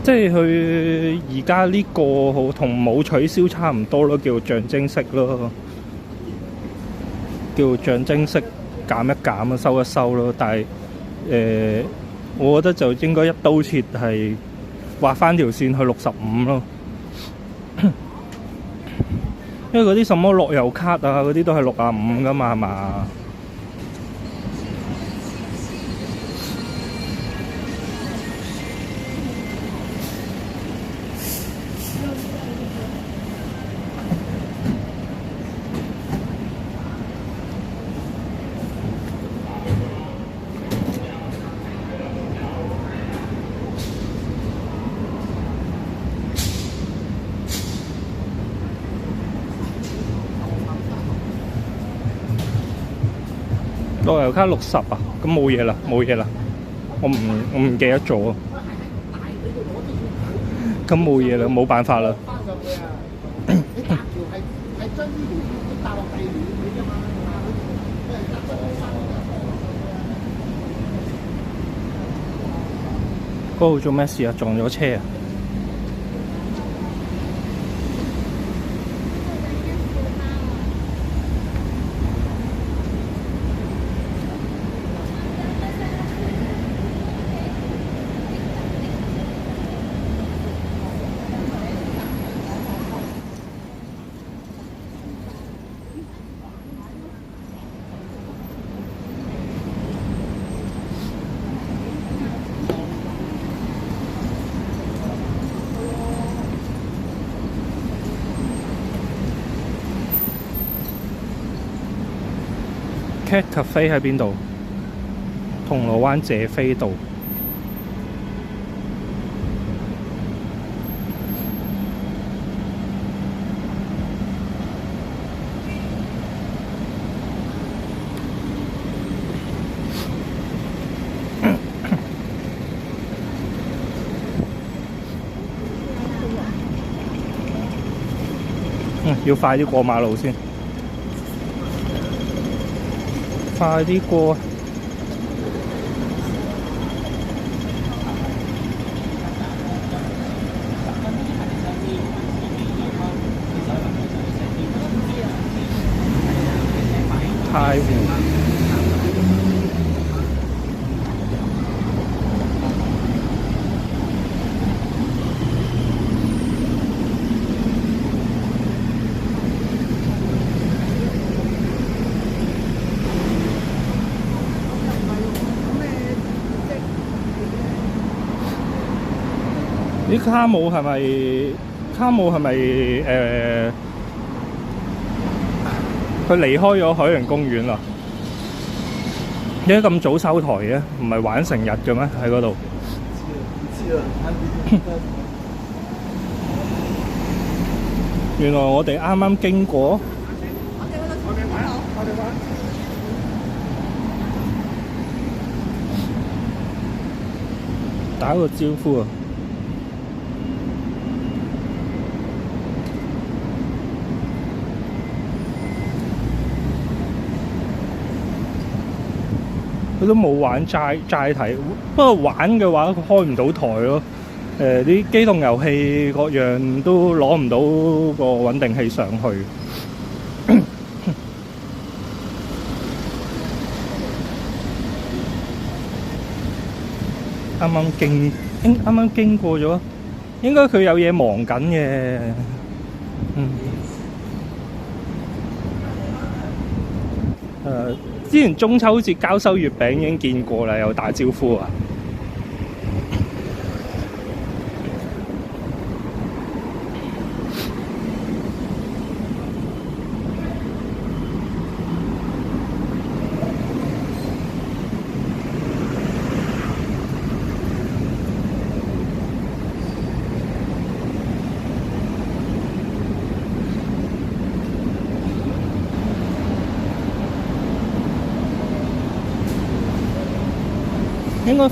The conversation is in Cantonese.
即係佢而家呢個好同冇取消差唔多咯，叫做象徵式咯，叫做象徵式減一減啊，收一收咯。但係我覺得就應該一刀切係畫翻條線去65咯，因為嗰啲什麼樂悠卡啊嗰啲都係65噶嘛，係嘛？樂悠卡60啊，咁冇嘢啦，冇嘢啦，我唔記得咗，咁冇嘢啦，冇辦法啦。嗰度做咩事啊？撞咗車啊！Cat Cafe 喺邊度？銅鑼灣謝斐道。要快啲過馬路先。快啲過！太湖。啲卡姆係咪？佢離開咗海洋公園啦？點解咁早收台嘅？唔係玩成日嘅咩？喺嗰度。原來我哋啱啱經過。打個招呼啊！佢都冇玩齋睇，不過玩嘅話佢開唔到台咯。啲機動遊戲各樣都攞唔到個穩定器上去。啱啱經過咗，應該佢有嘢忙緊嘅。之前中秋節交收月餅已經見過啦，有打招呼啊！應該